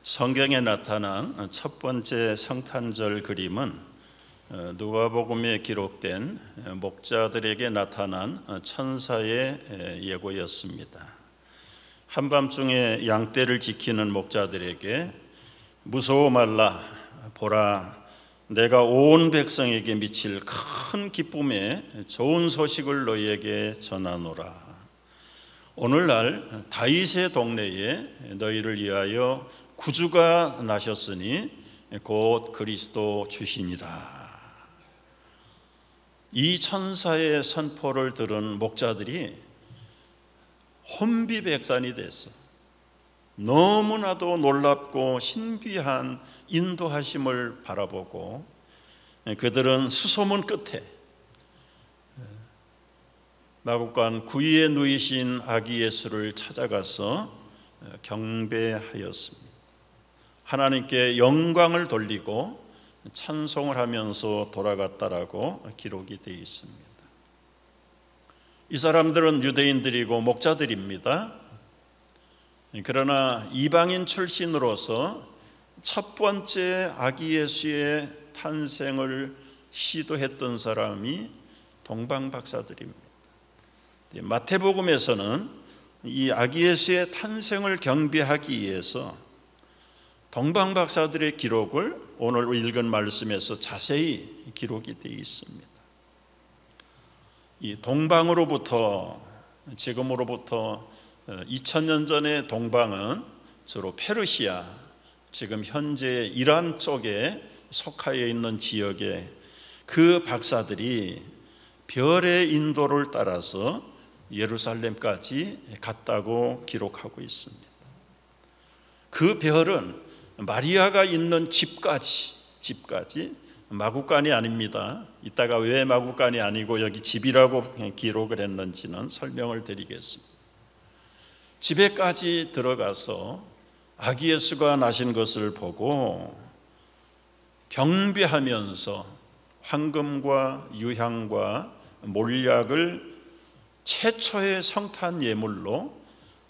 성경에 나타난 첫 번째 성탄절 그림은 누가복음에 기록된 목자들에게 나타난 천사의 예고였습니다. 한밤중에 양떼를 지키는 목자들에게 무서워 말라, 보라, 내가 온 백성에게 미칠 큰 기쁨의 좋은 소식을 너희에게 전하노라. 오늘날 다윗의 동네에 너희를 위하여 구주가 나셨으니 곧 그리스도 주시니라. 이 천사의 선포를 들은 목자들이 혼비백산이 됐어. 너무나도 놀랍고 신비한 인도하심을 바라보고 그들은 수소문 끝에 마구간 구유에 누이신 아기 예수를 찾아가서 경배하였습니다. 하나님께 영광을 돌리고 찬송을 하면서 돌아갔다라고 기록이 되어 있습니다. 이 사람들은 유대인들이고 목자들입니다. 그러나 이방인 출신으로서 첫 번째 아기 예수의 탄생을 시도했던 사람이 동방박사들입니다. 마태복음에서는 이 아기 예수의 탄생을 경배하기 위해서 동방박사들의 기록을 오늘 읽은 말씀에서 자세히 기록이 되어 있습니다. 이 동방으로부터, 지금으로부터 2000년 전의 동방은 주로 페르시아, 지금 현재 이란 쪽에 속하여 있는 지역에 그 박사들이 별의 인도를 따라서 예루살렘까지 갔다고 기록하고 있습니다. 그 별은 마리아가 있는 집까지 마구간이 아닙니다. 이따가 왜 마구간이 아니고 여기 집이라고 기록을 했는지는 설명을 드리겠습니다. 집에까지 들어가서 아기 예수가 나신 것을 보고 경배하면서 황금과 유향과 몰약을 최초의 성탄 예물로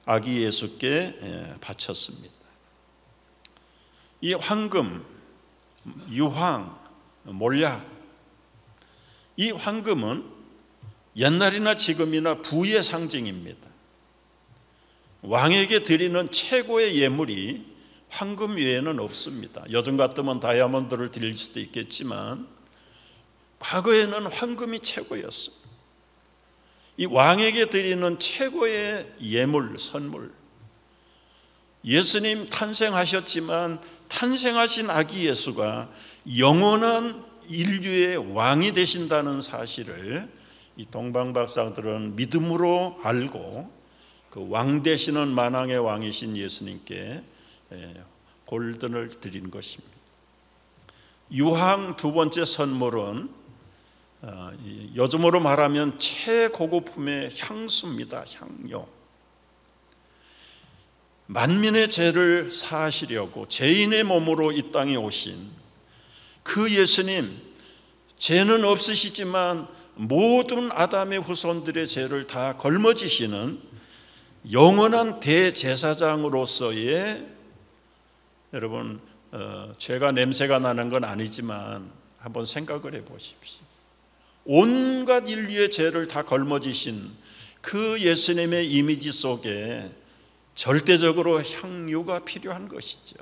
아기 예수께 바쳤습니다. 이 황금, 유황, 몰약, 이 황금은 옛날이나 지금이나 부의 상징입니다. 왕에게 드리는 최고의 예물이 황금 외에는 없습니다. 요즘 같으면 다이아몬드를 드릴 수도 있겠지만 과거에는 황금이 최고였습니다. 이 왕에게 드리는 최고의 예물, 선물, 예수님 탄생하셨지만 탄생하신 아기 예수가 영원한 인류의 왕이 되신다는 사실을 이 동방박사들은 믿음으로 알고 그 왕 되시는 만왕의 왕이신 예수님께 골든을 드린 것입니다. 유황 두 번째 선물은 요즘으로 말하면 최고급품의 향수입니다. 향료. 만민의 죄를 사하시려고 죄인의 몸으로 이 땅에 오신 그 예수님, 죄는 없으시지만 모든 아담의 후손들의 죄를 다 걸머지시는 영원한 대제사장으로서의, 여러분 죄가 냄새가 나는 건 아니지만 한번 생각을 해보십시오. 온갖 인류의 죄를 다 걸머지신 그 예수님의 이미지 속에 절대적으로 향유가 필요한 것이죠.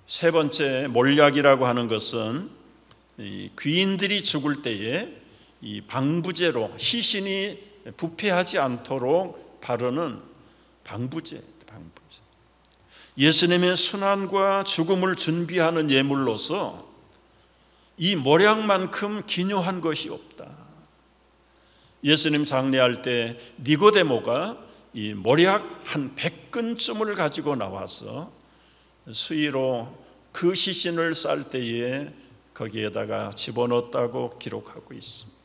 세 번째, 몰약이라고 하는 것은 이 귀인들이 죽을 때에 이 방부제로 시신이 부패하지 않도록 바르는 방부제. 예수님의 순환과 죽음을 준비하는 예물로서 이 몰약만큼 기묘한 것이 없다. 예수님 장례할 때 니고데모가 이 몰약 한 100근쯤을 가지고 나와서 수의로 그 시신을 쌀 때에 거기에다가 집어넣었다고 기록하고 있습니다.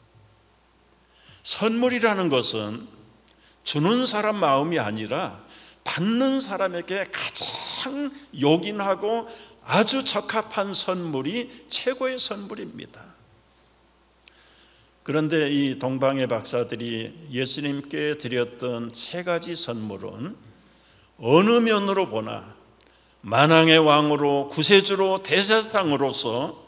선물이라는 것은 주는 사람 마음이 아니라 받는 사람에게 가장 요긴하고 아주 적합한 선물이 최고의 선물입니다. 그런데 이 동방의 박사들이 예수님께 드렸던 세 가지 선물은 어느 면으로 보나 만왕의 왕으로 구세주로 대제사장으로서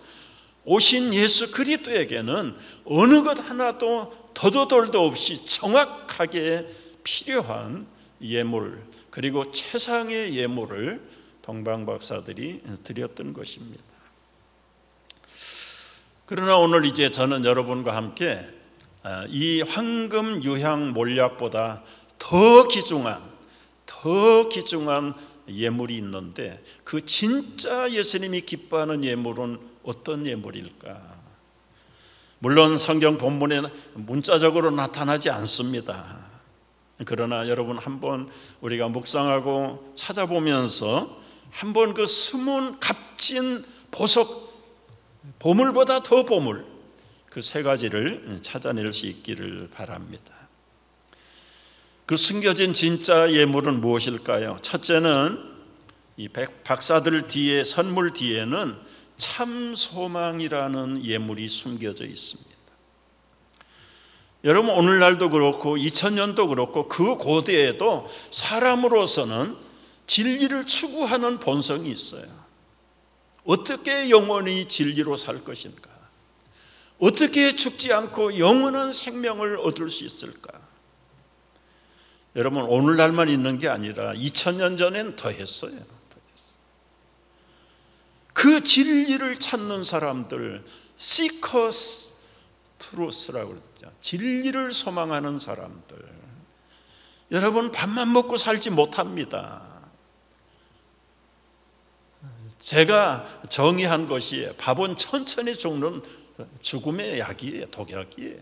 오신 예수 그리스도에게는 어느 것 하나도 더도덜도 없이 정확하게 필요한 예물, 그리고 최상의 예물을 동방 박사들이 드렸던 것입니다. 그러나 오늘 이제 저는 여러분과 함께 이 황금 유향 몰약보다 더 귀중한 예물이 있는데, 그 진짜 예수님이 기뻐하는 예물은 어떤 예물일까? 물론 성경 본문에 문자적으로 나타나지 않습니다. 그러나 여러분 한번 우리가 묵상하고 찾아보면서 한번 그 숨은 값진 보석, 보물보다 더 보물, 그 세 가지를 찾아낼 수 있기를 바랍니다. 그 숨겨진 진짜 예물은 무엇일까요? 첫째는 이 박사들 뒤에, 선물 뒤에는 참 소망이라는 예물이 숨겨져 있습니다. 여러분 오늘날도 그렇고 2000년도 그렇고 그 고대에도 사람으로서는 진리를 추구하는 본성이 있어요. 어떻게 영원히 진리로 살 것인가? 어떻게 죽지 않고 영원한 생명을 얻을 수 있을까? 여러분 오늘날만 있는 게 아니라 2000년 전엔 더했어요. 그 진리를 찾는 사람들, seekers truth라고 그러죠. 진리를 소망하는 사람들. 여러분 밥만 먹고 살지 못합니다. 제가 정의한 것이 밥은 천천히 죽는 죽음의 약이에요. 독약이에요.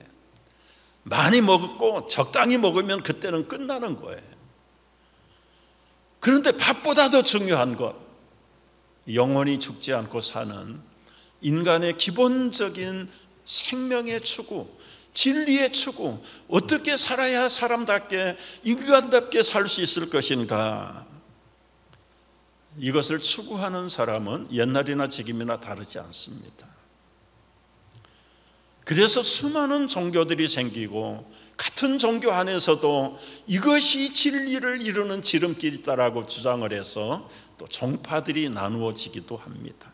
많이 먹고 적당히 먹으면 그때는 끝나는 거예요. 그런데 밥보다 더 중요한 것, 영원히 죽지 않고 사는 인간의 기본적인 생명의 추구, 진리의 추구, 어떻게 살아야 사람답게 인간답게 살 수 있을 것인가, 이것을 추구하는 사람은 옛날이나 지금이나 다르지 않습니다. 그래서 수많은 종교들이 생기고 같은 종교 안에서도 이것이 진리를 이루는 지름길이다라고 주장을 해서 또 종파들이 나누어지기도 합니다.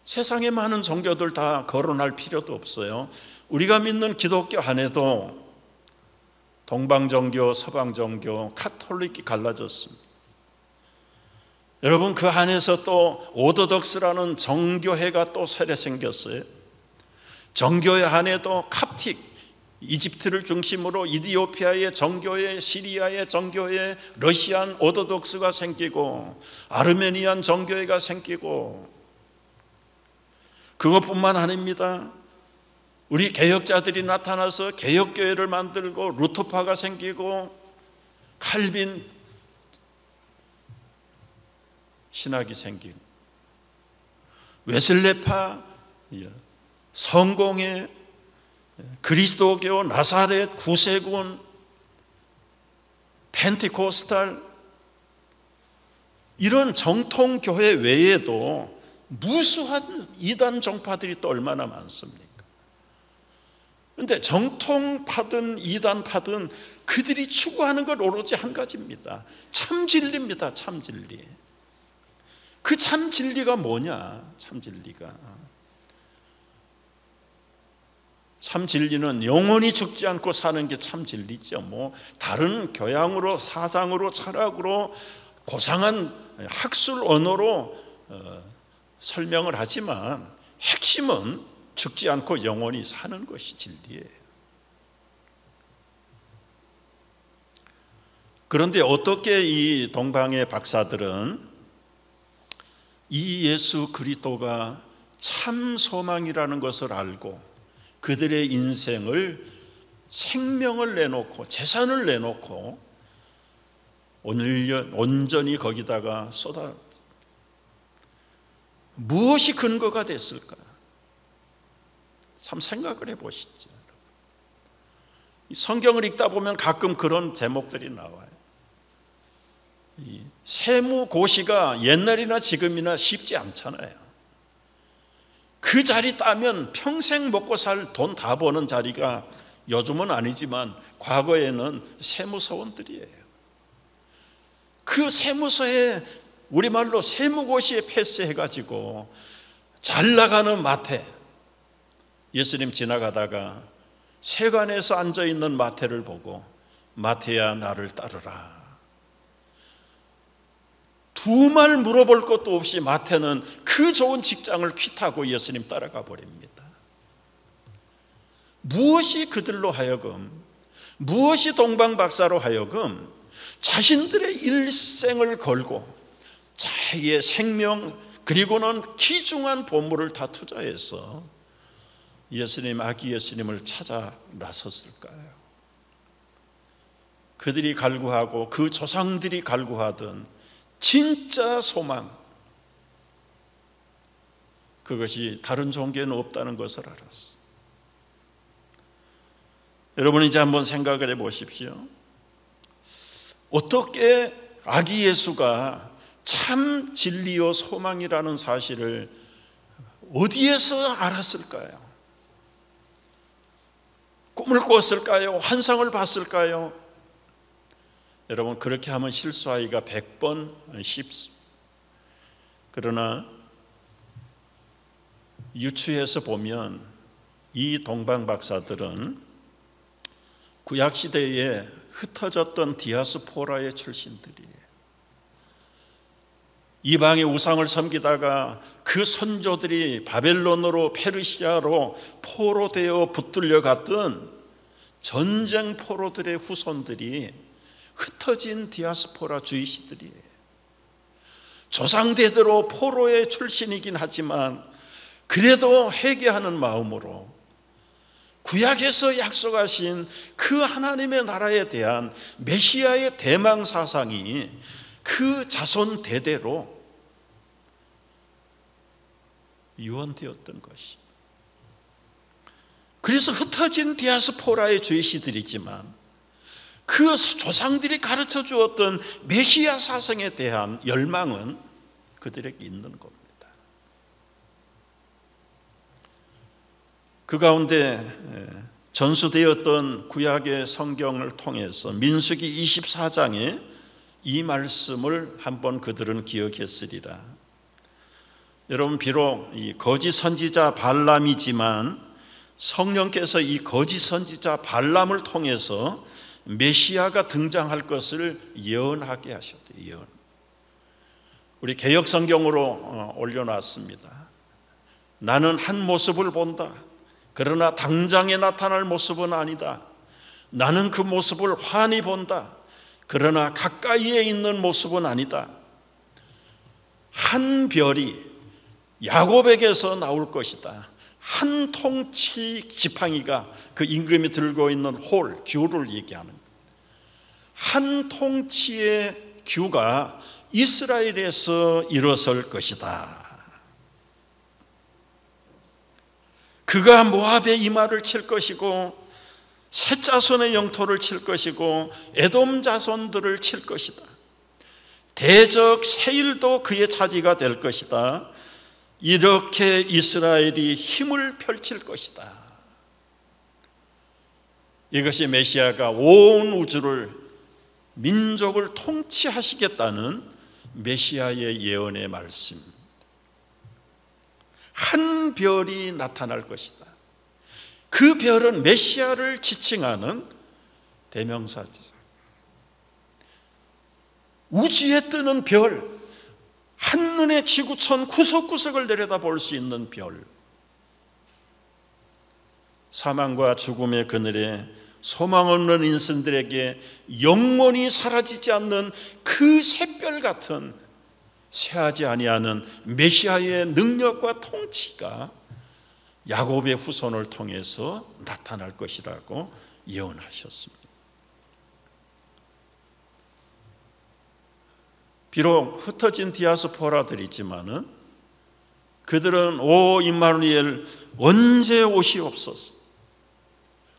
세상에 많은 종교들 다 거론할 필요도 없어요. 우리가 믿는 기독교 안에도 동방종교, 서방종교, 카톨릭이 갈라졌습니다. 여러분 그 안에서 또 오더덕스라는 정교회가 또 새로 생겼어요. 정교회 안에도 캅틱, 이집트를 중심으로 이디오피아의 정교회, 시리아의 정교회, 러시안 오더독스가 생기고 아르메니안 정교회가 생기고, 그것뿐만 아닙니다. 우리 개혁자들이 나타나서 개혁교회를 만들고 루터파가 생기고 칼빈 신학이 생기고 웨슬레파, 성공회, 그리스도교, 나사렛, 구세군, 펜테코스탈, 이런 정통교회 외에도 무수한 이단 종파들이 또 얼마나 많습니까? 그런데 정통파든 이단파든 그들이 추구하는 건 오로지 한 가지입니다. 참 진리입니다. 참 진리. 그 참 진리가 뭐냐? 참 진리가, 참 진리는 영원히 죽지 않고 사는 게 참 진리죠. 뭐 다른 교양으로, 사상으로, 철학으로, 고상한 학술 언어로 설명을 하지만 핵심은 죽지 않고 영원히 사는 것이 진리예요. 그런데 어떻게 이 동방의 박사들은 이 예수 그리스도가 참 소망이라는 것을 알고 그들의 인생을, 생명을 내놓고 재산을 내놓고 온전히 거기다가 쏟아, 무엇이 근거가 됐을까? 참 생각을 해보시죠. 성경을 읽다 보면 가끔 그런 제목들이 나와요. 세무고시가 옛날이나 지금이나 쉽지 않잖아요. 그 자리 따면 평생 먹고 살 돈 다 버는 자리가 요즘은 아니지만 과거에는 세무서원들이에요. 그 세무서에 우리말로 세무고시에 패스해가지고 잘 나가는 마태, 예수님 지나가다가 세관에서 앉아있는 마태를 보고 마태야 나를 따르라. 두 말 물어볼 것도 없이 마태는 그 좋은 직장을 퀴트하고 예수님 따라가 버립니다. 무엇이 그들로 하여금, 무엇이 동방박사로 하여금 자신들의 일생을 걸고 자기의 생명 그리고는 귀중한 보물을 다 투자해서 예수님, 아기 예수님을 찾아 나섰을까요? 그들이 갈구하고 그 조상들이 갈구하던 진짜 소망, 그것이 다른 종교에는 없다는 것을 알았어. 여러분 이제 한번 생각을 해 보십시오. 어떻게 아기 예수가 참 진리요 소망이라는 사실을 어디에서 알았을까요? 꿈을 꿨을까요? 환상을 봤을까요? 여러분 그렇게 하면 실수하기가 100번 쉽습니다. 그러나 유추해서 보면 이 동방박사들은 구약시대에 흩어졌던 디아스포라의 출신들이에요. 이방의 우상을 섬기다가 그 선조들이 바벨론으로 페르시아로 포로되어 붙들려 갔던 전쟁 포로들의 후손들이 흩어진 디아스포라 주이시들이에요. 조상대대로 포로의 출신이긴 하지만 그래도 회개하는 마음으로 구약에서 약속하신 그 하나님의 나라에 대한 메시아의 대망 사상이 그 자손 대대로 유언되었던 것이. 그래서 흩어진 디아스포라의 주이시들이지만 그 조상들이 가르쳐 주었던 메시아 사상에 대한 열망은 그들에게 있는 겁니다. 그 가운데 전수되었던 구약의 성경을 통해서 민수기 24장에 이 말씀을 한번 그들은 기억했으리라. 여러분 비록 이 거짓 선지자 발람이지만 성령께서 이 거짓 선지자 발람을 통해서 메시아가 등장할 것을 예언하게 하셨대요. 예언. 우리 개역 성경으로 올려놨습니다. 나는 한 모습을 본다. 그러나 당장에 나타날 모습은 아니다. 나는 그 모습을 환히 본다. 그러나 가까이에 있는 모습은 아니다. 한 별이 야곱에게서 나올 것이다. 한 통치 지팡이가 그 임금이 들고 있는 홀, 규를 얘기하는 거예요. 한 통치의 규가 이스라엘에서 일어설 것이다. 그가 모압의 이마를 칠 것이고 셋 자손의 영토를 칠 것이고 에돔 자손들을 칠 것이다. 대적 세일도 그의 차지가 될 것이다. 이렇게 이스라엘이 힘을 펼칠 것이다. 이것이 메시아가 온 우주를, 민족을 통치하시겠다는 메시아의 예언의 말씀. 한 별이 나타날 것이다. 그 별은 메시아를 지칭하는 대명사죠. 우주에 뜨는 별, 한눈에 지구촌 구석구석을 내려다볼 수 있는 별. 사망과 죽음의 그늘에 소망 없는 인생들에게 영원히 사라지지 않는 그 샛별 같은 쇠하지 아니하는 메시아의 능력과 통치가 야곱의 후손을 통해서 나타날 것이라고 예언하셨습니다. 비록 흩어진 디아스포라들이지만은 그들은 오 임마누엘 언제 오시옵소서,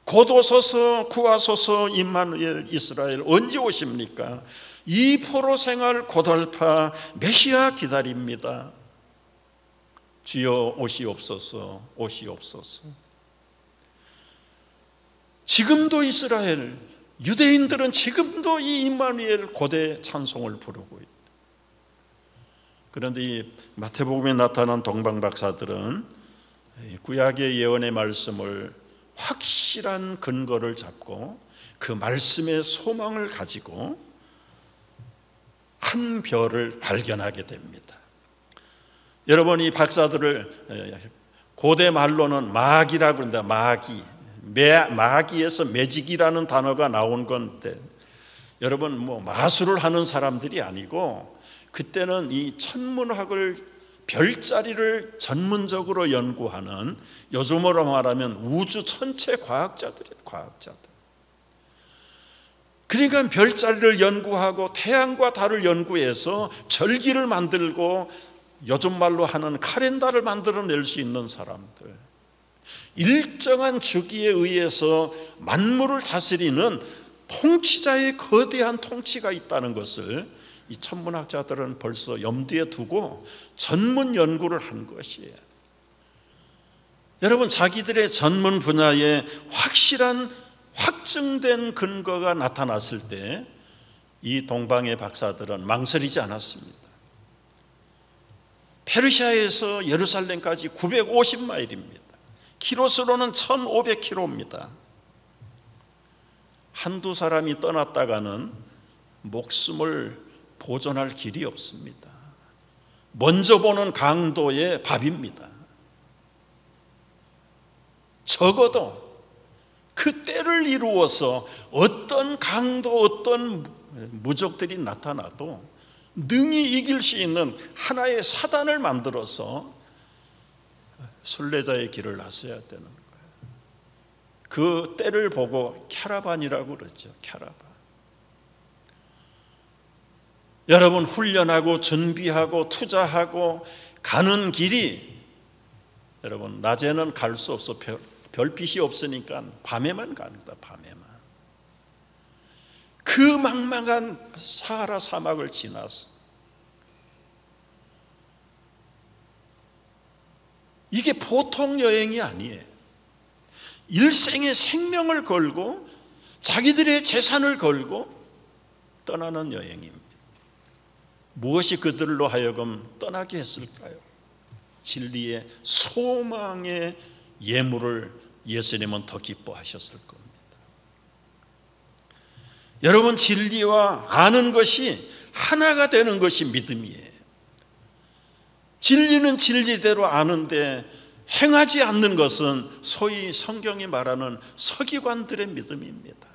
곧 오소서 구하소서 임마누엘 이스라엘 언제 오십니까? 이 포로 생활 고달파 메시아 기다립니다. 주여 오시옵소서, 오시옵소서. 지금도 이스라엘 유대인들은 지금도 이 임마누엘 고대 찬송을 부르고 있다. 그런데 이 마태복음에 나타난 동방박사들은 구약의 예언의 말씀을 확실한 근거를 잡고 그 말씀의 소망을 가지고 한 별을 발견하게 됩니다. 여러분, 이 박사들을 고대 말로는 마기라고 합니다. 마기에서 매직이라는 단어가 나온 건데, 여러분 마술을 하는 사람들이 아니고 그때는 이 천문학을, 별자리를 전문적으로 연구하는, 요즘으로 말하면 우주 전체 과학자들이에요. 과학자들. 그러니까 별자리를 연구하고 태양과 달을 연구해서 절기를 만들고 요즘 말로 하는 카렌다를 만들어낼 수 있는 사람들, 일정한 주기에 의해서 만물을 다스리는 통치자의 거대한 통치가 있다는 것을 이 천문학자들은 벌써 염두에 두고 전문 연구를 한 것이에요. 여러분, 자기들의 전문 분야에 확실한 확증된 근거가 나타났을 때 이 동방의 박사들은 망설이지 않았습니다. 페르시아에서 예루살렘까지 950마일입니다. 키로수로는 1500km입니다. 한두 사람이 떠났다가는 목숨을 보존할 길이 없습니다. 먼저 보는 강도의 밥입니다. 적어도 그 때를 이루어서 어떤 강도, 어떤 무적들이 나타나도 능히 이길 수 있는 하나의 사단을 만들어서 순례자의 길을 나서야 되는 거예요. 그 때를 보고 캐러반이라고 그러죠. 캐러반. 여러분, 훈련하고 준비하고 투자하고 가는 길이, 여러분 낮에는 갈 수 없어. 별빛이 없으니까 밤에만 갑니다. 밤에만. 그 망망한 사하라 사막을 지나서, 이게 보통 여행이 아니에요. 일생의 생명을 걸고 자기들의 재산을 걸고 떠나는 여행입니다. 무엇이 그들로 하여금 떠나게 했을까요? 진리의 소망의 예물을 예수님은 더 기뻐하셨을 겁니다. 여러분, 진리와 아는 것이 하나가 되는 것이 믿음이에요. 진리는 진리대로 아는데 행하지 않는 것은 소위 성경이 말하는 서기관들의 믿음입니다.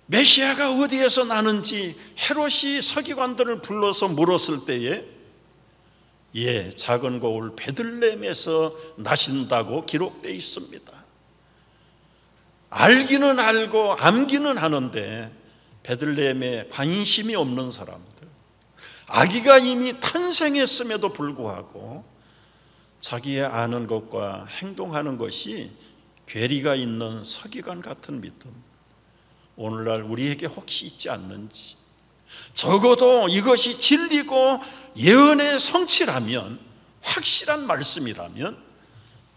메시아가 어디에서 나는지 헤롯이 서기관들을 불러서 물었을 때에 작은 고을 베들레헴에서 나신다고 기록되어 있습니다. 알기는 알고 암기는 하는데 베들레헴에 관심이 없는 사람들, 아기가 이미 탄생했음에도 불구하고 자기의 아는 것과 행동하는 것이 괴리가 있는 서기관 같은 믿음, 오늘날 우리에게 혹시 있지 않는지. 적어도 이것이 진리고 예언의 성취라면, 확실한 말씀이라면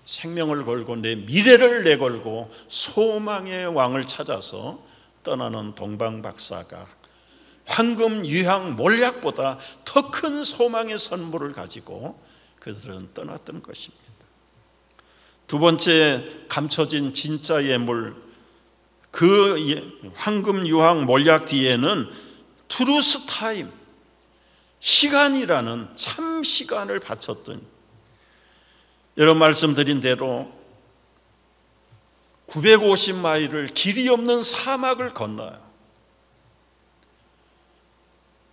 생명을 걸고 내 미래를 내걸고 소망의 왕을 찾아서 떠나는 동방박사가 황금, 유향, 몰약보다 더 큰 소망의 선물을 가지고 그들은 떠났던 것입니다. 두 번째, 감춰진 진짜 예물, 그 황금, 유황, 몰약 뒤에는 트루스 타임, 시간이라는 참 시간을 바쳤던, 여러 말씀드린 대로 950마일을 길이 없는 사막을 건너요.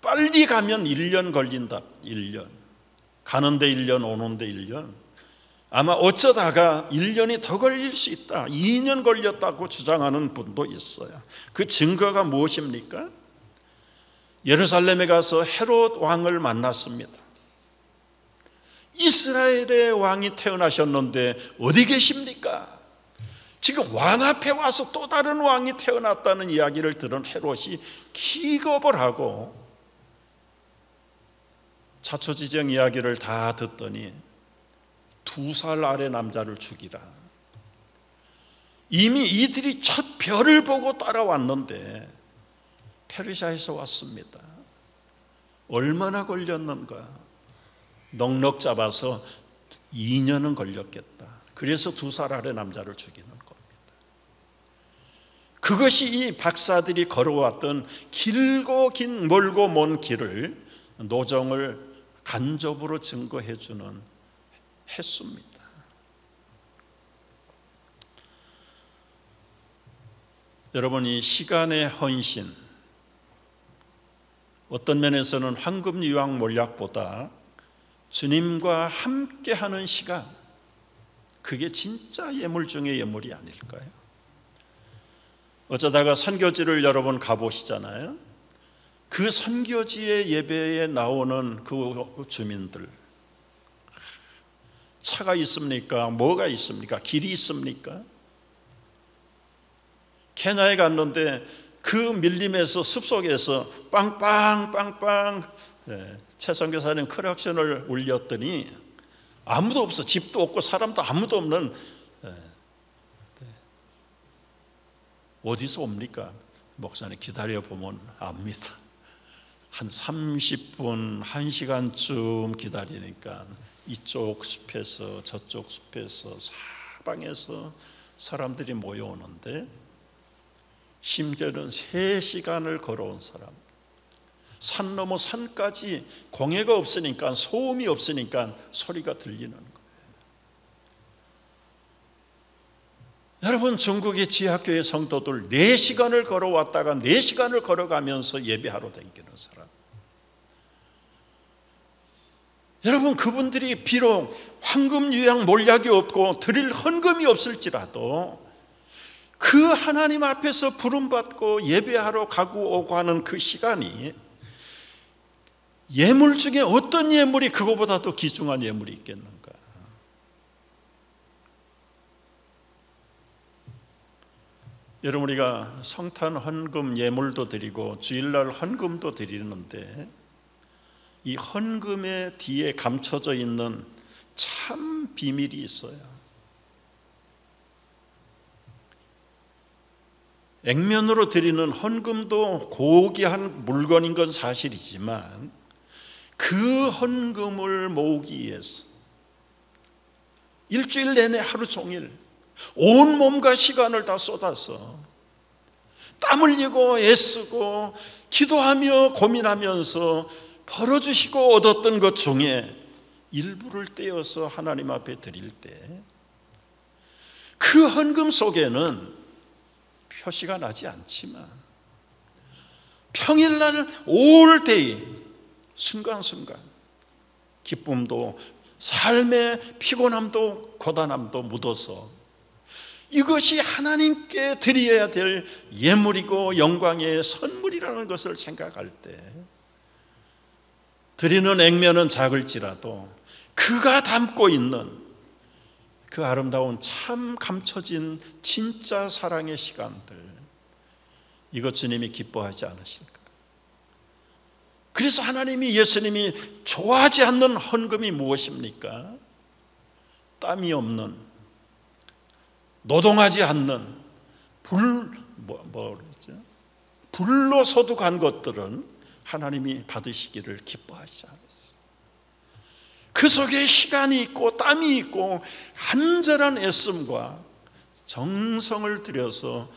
빨리 가면 1년 걸린다. 1년. 가는데 1년, 오는데 1년. 아마 어쩌다가 1년이 더 걸릴 수 있다, 2년 걸렸다고 주장하는 분도 있어요. 그 증거가 무엇입니까? 예루살렘에 가서 헤롯 왕을 만났습니다. 이스라엘의 왕이 태어나셨는데 어디 계십니까? 지금 왕 앞에 와서 또 다른 왕이 태어났다는 이야기를 들은 헤롯이 기겁을 하고 자초지정 이야기를 다 듣더니 2살 아래 남자를 죽이라. 이미 이들이 첫 별을 보고 따라왔는데 페르시아에서 왔습니다. 얼마나 걸렸는가? 넉넉 잡아서 2년은 걸렸겠다. 그래서 2살 아래 남자를 죽이는 겁니다. 그것이 이 박사들이 걸어왔던 길고 긴 멀고 먼 길을 노정을 간접으로 증거해 주는 횟수입니다. 여러분, 이 시간의 헌신, 어떤 면에서는 황금 유황 몰약보다 주님과 함께하는 시간, 그게 진짜 예물 중의 예물이 아닐까요? 어쩌다가 선교지를 여러 번 가보시잖아요. 그 선교지의 예배에 나오는 그 주민들, 차가 있습니까? 뭐가 있습니까? 길이 있습니까? 케냐에 갔는데 그 밀림에서 숲속에서 빵빵빵빵 최 선교사님 크락션을 울렸더니 아무도 없어. 집도 없고 사람도 아무도 없는. 어디서 옵니까? 목사님 기다려보면 압니다. 한 30분, 1시간쯤 기다리니까 이쪽 숲에서 저쪽 숲에서 사방에서 사람들이 모여오는데, 심지어는 3시간을 걸어온 사람, 산 넘어 산까지 공해가 없으니까, 소음이 없으니까 소리가 들리는 거예요. 여러분, 중국의 지하교회 성도들 4시간을 걸어왔다가 4시간을 걸어가면서 예배하러 다니는 사람, 여러분, 그분들이 비록 황금 유향 몰약이 없고 드릴 헌금이 없을지라도 그 하나님 앞에서 부름받고 예배하러 가고 오고 하는 그 시간이, 예물 중에 어떤 예물이 그거보다 더 귀중한 예물이 있겠는가? 여러분, 우리가 성탄 헌금 예물도 드리고 주일날 헌금도 드리는데, 이 헌금의 뒤에 감춰져 있는 참 비밀이 있어요. 액면으로 드리는 헌금도 고귀한 물건인 건 사실이지만, 그 헌금을 모으기 위해서 일주일 내내 하루 종일 온 몸과 시간을 다 쏟아서 땀 흘리고 애쓰고 기도하며 고민하면서 벌어주시고 얻었던 것 중에 일부를 떼어서 하나님 앞에 드릴 때, 그 헌금 속에는 표시가 나지 않지만 평일날 올 때의 순간순간 기쁨도 삶의 피곤함도 고단함도 묻어서 이것이 하나님께 드려야 될 예물이고 영광의 선물이라는 것을 생각할 때, 드리는 액면은 작을지라도 그가 담고 있는 그 아름다운 참 감춰진 진짜 사랑의 시간들, 이것 주님이 기뻐하지 않으실까? 그래서 하나님이, 예수님이 좋아하지 않는 헌금이 무엇입니까? 땀이 없는, 노동하지 않는, 불로 소득한 것들은 하나님이 받으시기를 기뻐하지 않았어요. 그 속에 시간이 있고 땀이 있고 간절한 애씀과 정성을 들여서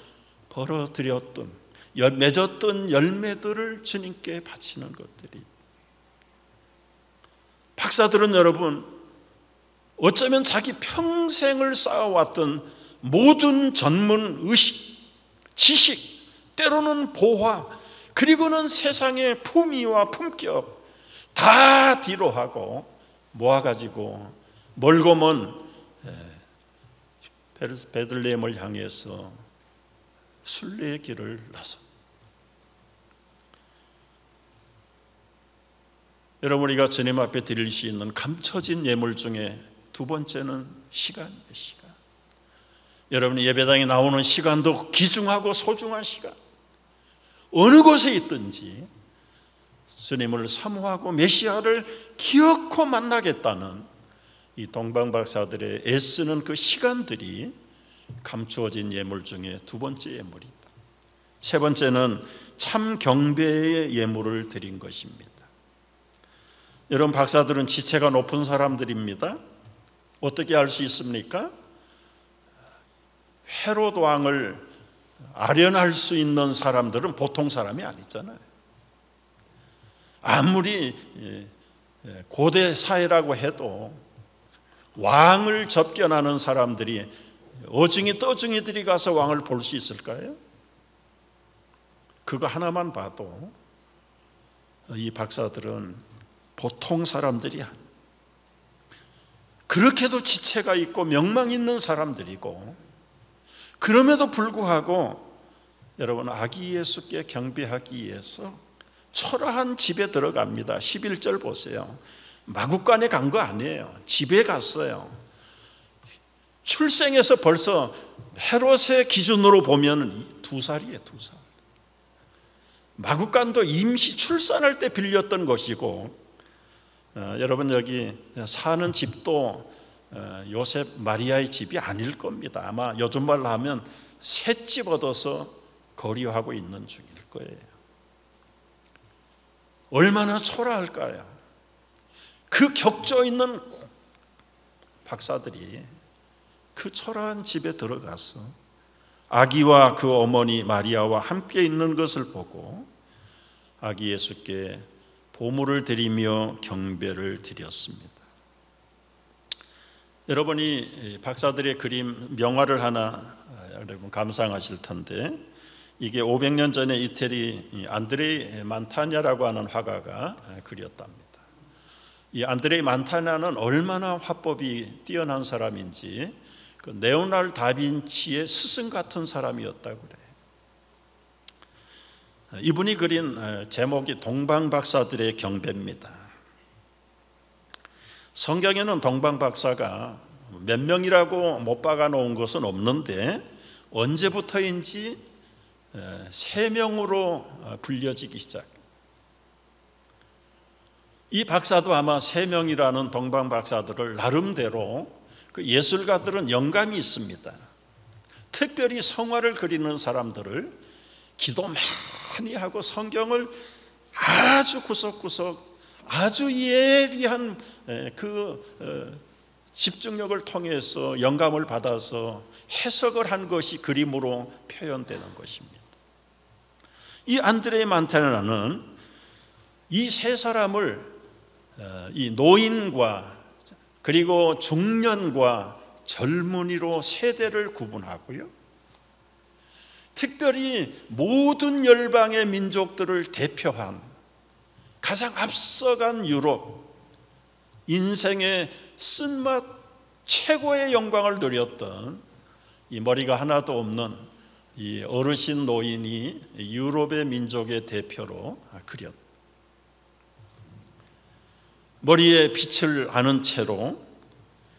벌어들였던, 맺었던 열매들을 주님께 바치는 것들이, 박사들은 여러분, 어쩌면 자기 평생을 쌓아왔던 모든 전문 의식, 지식, 때로는 보화, 그리고는 세상의 품위와 품격 다 뒤로 하고 모아가지고 멀고 먼 베들레헴을 향해서 순례의 길을 나섰다. 여러분, 우리가 주님 앞에 드릴 수 있는 감춰진 예물 중에 두 번째는 시간이에요. 시간. 여러분이 예배당에 나오는 시간도 귀중하고 소중한 시간, 어느 곳에 있든지 주님을 사모하고 메시아를 기어코 만나겠다는 이 동방박사들의 애쓰는 그 시간들이 감추어진 예물 중에 두 번째 예물이다. 세 번째는 참 경배의 예물을 드린 것입니다. 여러분, 박사들은 지체가 높은 사람들입니다. 어떻게 알 수 있습니까? 헤롯 왕을 아련할 수 있는 사람들은 보통 사람이 아니잖아요. 아무리 고대 사회라고 해도 왕을 접견하는 사람들이 어중이 떠중이들이 가서 왕을 볼 수 있을까요? 그거 하나만 봐도 이 박사들은 보통 사람들이 아니에요. 그렇게도 지체가 있고 명망 있는 사람들이고, 그럼에도 불구하고 여러분, 아기 예수께 경배하기 위해서 초라한 집에 들어갑니다. 11절 보세요. 마구간에 간 거 아니에요. 집에 갔어요. 출생해서 벌써 헤롯의 기준으로 보면 2살이에요. 2살. 마구간도 임시 출산할 때 빌렸던 것이고, 여러분, 여기 사는 집도 요셉 마리아의 집이 아닐 겁니다. 아마 요즘 말로 하면 셋집 얻어서 거리하고 있는 중일 거예요. 얼마나 초라할까요? 그 격조 있는 박사들이 그 초라한 집에 들어가서 아기와 그 어머니 마리아와 함께 있는 것을 보고 아기 예수께 보물을 드리며 경배를 드렸습니다. 여러분이 박사들의 그림 명화를 하나 여러분 감상하실 텐데, 이게 500년 전에 이태리 안드레이 만타냐라고 하는 화가가 그렸답니다. 이 안드레이 만타냐는 얼마나 화법이 뛰어난 사람인지 그 레오나르도 다빈치의 스승 같은 사람이었다고 그래요. 이분이 그린 제목이 동방박사들의 경배입니다. 성경에는 동방박사가 몇 명이라고 못 박아 놓은 것은 없는데, 언제부터인지 3명으로 불려지기 시작. 이 박사도 아마 3명이라는 동방박사들을 나름대로 그 예술가들은 영감이 있습니다. 특별히 성화를 그리는 사람들을 기도 많이 하고 성경을 아주 구석구석 아주 예리한 그 집중력을 통해서 영감을 받아서 해석을 한 것이 그림으로 표현되는 것입니다. 이 안드레 만타냐는 이 세 사람을 이 노인과 그리고 중년과 젊은이로 세대를 구분하고요, 특별히 모든 열방의 민족들을 대표한 가장 앞서간 유럽, 인생의 쓴맛 최고의 영광을 누렸던 이 머리가 하나도 없는 이 어르신 노인이 유럽의 민족의 대표로 그렸다. 머리에 빛을 아는 채로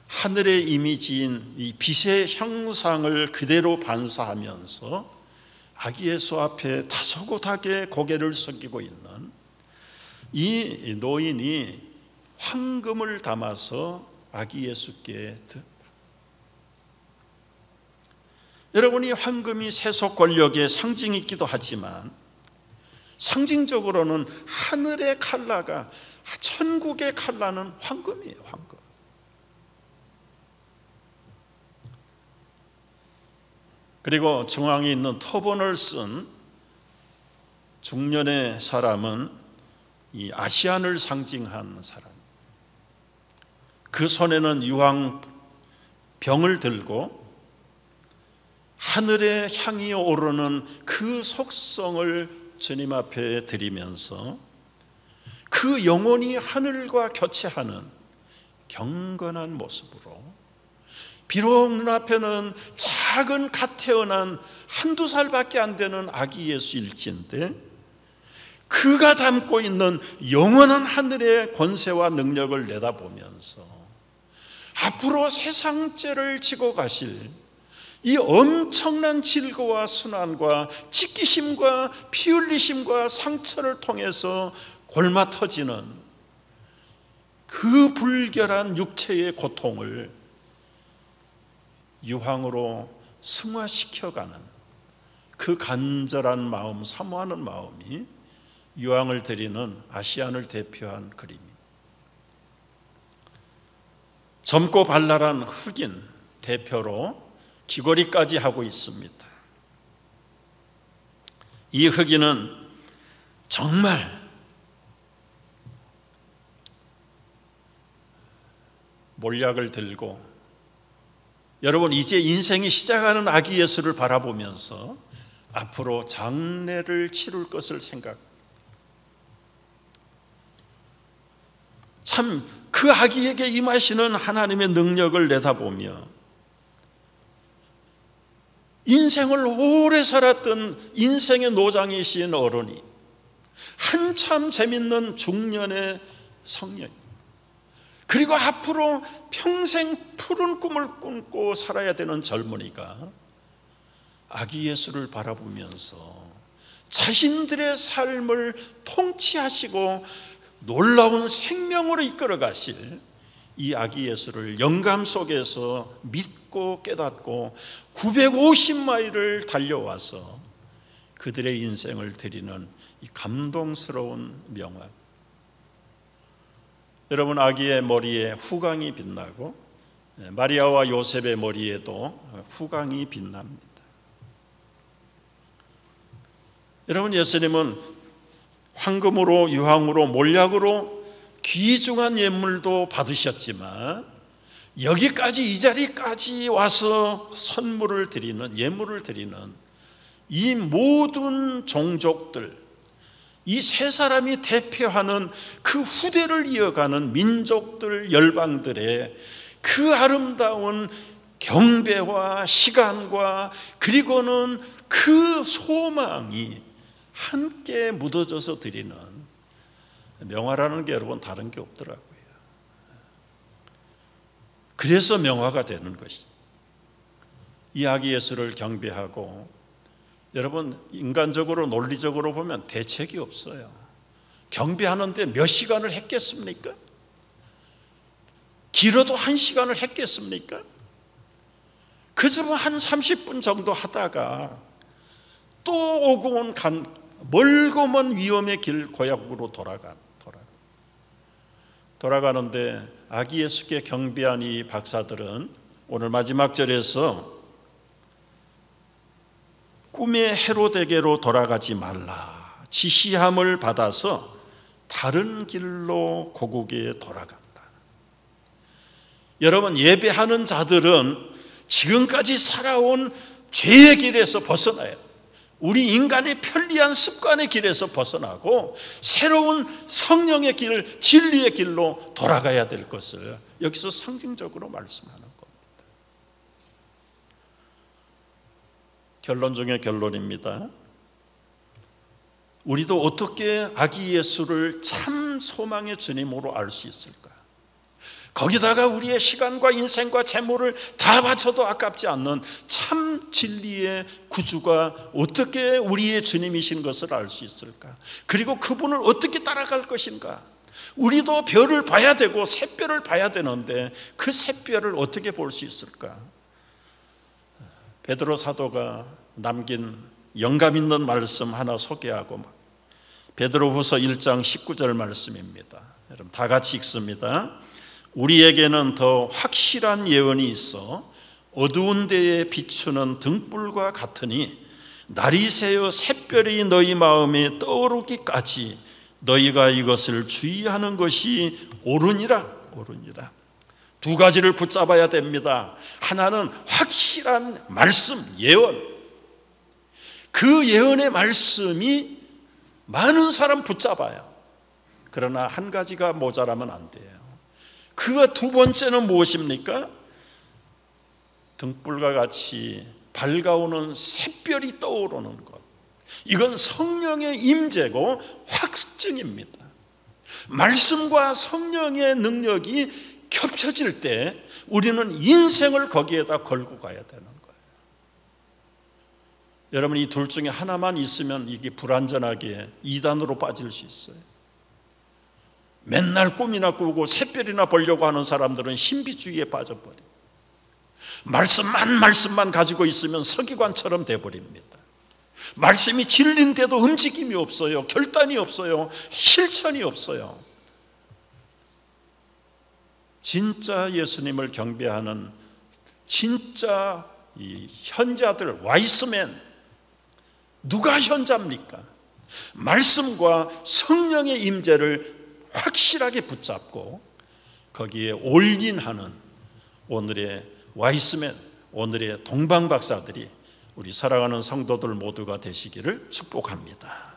하늘의 이미지인 이 빛의 형상을 그대로 반사하면서 아기 예수 앞에 다소곳하게 고개를 숙이고 있는 이 노인이 황금을 담아서 아기 예수께 여러분이 황금이 세속 권력의 상징이기도 하지만 상징적으로는 하늘의 칼라가 천국의 칼라는 황금이에요. 황금. 그리고 중앙에 있는 터번을 쓴 중년의 사람은 이 아시안을 상징한 사람. 그 손에는 유황 병을 들고 하늘의 향이 오르는 그 속성을 주님 앞에 드리면서 그 영혼이 하늘과 교체하는 경건한 모습으로, 비록 눈앞에는 작은 갓 태어난 한두 살밖에 안 되는 아기 예수일진데 그가 담고 있는 영원한 하늘의 권세와 능력을 내다보면서 앞으로 세상죄를 지고 가실 이 엄청난 질거와 순환과 찢기심과 피 흘리심과 상처를 통해서 골마 터지는 그 불결한 육체의 고통을 유황으로 승화시켜가는 그 간절한 마음, 사모하는 마음이 유황을 드리는 아시안을 대표한 그림입니다. 젊고 발랄한 흑인 대표로 귀걸이까지 하고 있습니다. 이 흑인은 정말 몰약을 들고, 여러분 이제 인생이 시작하는 아기 예수를 바라보면서 앞으로 장례를 치룰 것을 참 그 아기에게 임하시는 하나님의 능력을 내다보며 인생을 오래 살았던 인생의 노장이신 어른이 한참 재밌는 중년의 성령, 그리고 앞으로 평생 푸른 꿈을 꾸고 살아야 되는 젊은이가 아기 예수를 바라보면서 자신들의 삶을 통치하시고 놀라운 생명으로 이끌어 가실 이 아기 예수를 영감 속에서 믿고 깨닫고 950마일을 달려와서 그들의 인생을 드리는 이 감동스러운 명화. 여러분, 아기의 머리에 후광이 빛나고 마리아와 요셉의 머리에도 후광이 빛납니다. 여러분, 예수님은 황금으로, 유황으로, 몰약으로 귀중한 예물도 받으셨지만 여기까지, 이 자리까지 와서 선물을 드리는, 예물을 드리는 이 모든 종족들, 이 세 사람이 대표하는 그 후대를 이어가는 민족들, 열방들의 그 아름다운 경배와 시간과 그리고는 그 소망이 함께 묻어져서 드리는 명화라는 게 여러분 다른 게 없더라고요. 그래서 명화가 되는 것이죠. 이 아기 예수를 경배하고, 여러분 인간적으로 논리적으로 보면 대책이 없어요. 경배하는데 몇 시간을 했겠습니까? 길어도 1시간을 했겠습니까? 그저 한 30분 정도 하다가 또 오고 온 멀고 먼 위험의 길 고향으로 돌아가는데 아기 예수께 경배한 이 박사들은 오늘 마지막 절에서 꿈의 헤로데게로 돌아가지 말라 지시함을 받아서 다른 길로 고국에 돌아간다. 여러분, 예배하는 자들은 지금까지 살아온 죄의 길에서 벗어나야, 우리 인간의 편리한 습관의 길에서 벗어나고 새로운 성령의 길, 진리의 길로 돌아가야 될 것을 여기서 상징적으로 말씀하는 겁니다. 결론 중에 결론입니다. 우리도 어떻게 아기 예수를 참 소망의 주님으로 알 수 있을까? 거기다가 우리의 시간과 인생과 재물을 다 바쳐도 아깝지 않는 참 진리의 구주가 어떻게 우리의 주님이신 것을 알 수 있을까? 그리고 그분을 어떻게 따라갈 것인가? 우리도 별을 봐야 되고 샛별을 봐야 되는데 그 샛별을 어떻게 볼 수 있을까? 베드로 사도가 남긴 영감 있는 말씀 하나 소개하고, 베드로후서 1장 19절 말씀입니다. 여러분 다 같이 읽습니다. 우리에게는 더 확실한 예언이 있어 어두운 데에 비추는 등불과 같으니 날이 새어 샛별이 너희 마음에 떠오르기까지 너희가 이것을 주의하는 것이 옳으니라. 두 가지를 붙잡아야 됩니다. 하나는 확실한 말씀, 예언. 그 예언의 말씀이 많은 사람 붙잡아요. 그러나 한 가지가 모자라면 안 돼요. 그 두 번째는 무엇입니까? 등불과 같이 밝아오는 샛별이 떠오르는 것. 이건 성령의 임재고 확증입니다. 말씀과 성령의 능력이 겹쳐질 때 우리는 인생을 거기에다 걸고 가야 되는 거예요. 여러분, 이 둘 중에 하나만 있으면 이게 불완전하게 이단으로 빠질 수 있어요. 맨날 꿈이나 꾸고 샛별이나 보려고 하는 사람들은 신비주의에 빠져버려요. 말씀만 가지고 있으면 서기관처럼 돼버립니다. 말씀이 진리인데도 움직임이 없어요. 결단이 없어요. 실천이 없어요. 진짜 예수님을 경배하는 진짜 이 현자들, 와이스맨, 누가 현자입니까? 말씀과 성령의 임재를 확실하게 붙잡고 거기에 올인하는 오늘의 와이스맨, 오늘의 동방박사들이 우리 사랑하는 성도들 모두가 되시기를 축복합니다.